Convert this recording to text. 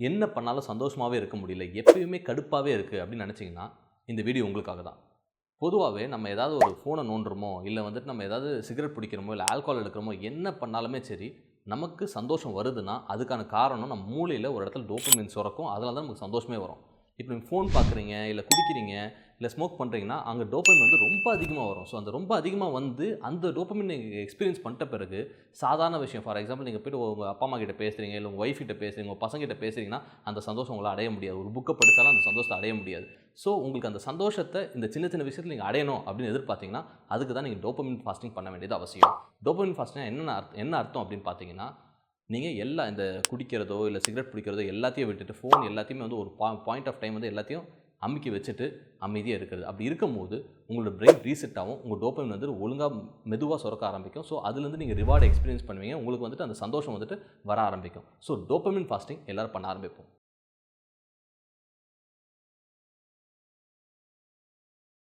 என்ன பண்ணாலும் சந்தோஷமாகவே இருக்க முடியல, எப்பயுமே கடுப்பாகவே இருக்குது அப்படின்னு நினச்சிங்கன்னா இந்த வீடியோ உங்களுக்காக தான். பொதுவாகவே நம்ம ஏதாவது ஒரு ஃபோனை நோண்டுறோமோ, இல்லை வந்துட்டு நம்ம ஏதாவது சிகரெட் பிடிக்கிறோமோ, இல்லை ஆல்கஹால் எடுக்கிறோமோ, என்ன பண்ணாலுமே சரி, நமக்கு சந்தோஷம் வருதுன்னா அதுக்கான காரணம் நம்ம மூளையில் ஒரு இடத்துல டோபமைன் சுரக்கும். அதனால தான் நமக்கு சந்தோஷமே வரும். இப்போ நீங்கள் ஃபோன் பார்க்குறீங்க, இல்லை குடிக்கிறீங்க, இல்லை ஸ்மோக் பண்ணுறீங்கன்னா அங்கே டோபமைன் வந்து ரொம்ப அதிகமாக வரும். ஸோ அந்த ரொம்ப அதிகமாக வந்து அந்த டோபமைன் நீங்கள் எக்ஸ்பீரியன்ஸ் பண்ணிட்ட பிறகு சாதாரண விஷயம், ஃபார் எக்ஸாம்பிள் நீங்கள் போய்ட்டு உங்கள் அப்பா அம்மா கிட்ட பேசுகிறீங்க, இல்லை உங்கள் ஒய்ஃப் கிட்ட பேசுகிறீங்க, உங்கள் பசங்கிட்ட பேசுகிறீங்கன்னா அந்த சந்தோஷம் உங்களால் அடைய முடியாது. ஒரு புக்கை படித்தாலும் அந்த சந்தோஷத்தை அடைய முடியாது. ஸோ உங்களுக்கு அந்த சந்தோஷத்தை இந்த சின்ன சின்ன விஷயத்தில் நீங்கள் அடையணும் அப்படின்னு எதிர்பார்த்தீங்கன்னா அதுக்கு தான் நீங்கள் டோபமைன் ஃபாஸ்டிங் பண்ண வேண்டியது அவசியம். டோபமைன் ஃபாஸ்டிங் என்ன அர்த்தம் அப்படின்னு பார்த்தீங்கன்னா, நீங்கள் இந்த குடிக்கிறதோ இல்லை சிகரெட் பிடிக்கிறதோ எல்லாத்தையும் விட்டுட்டு ஃபோன் எல்லாத்தையுமே வந்து ஒரு பாயிண்ட் ஆஃப் டைம் வந்து எல்லாத்தையும் அமுக்கி வச்சுட்டு அமைதியாக இருக்கிறது. அப்படி இருக்கும்போது உங்களோட பிரெயின் ரீசெட் ஆகும். உங்கள் டோபமைன் வந்து ஒழுங்காக மெதுவாக சுரக்க ஆரம்பிக்கும். ஸோ அதுலேருந்து நீங்கள் ரிவார்டு எக்ஸ்பீரியன்ஸ் பண்ணுவீங்க. உங்களுக்கு வந்துட்டு அந்த சந்தோஷம் வந்துட்டு வர ஆரம்பிக்கும். ஸோ டோபமைன் ஃபாஸ்டிங் எல்லோரும் பண்ண ஆரம்பிப்போம்.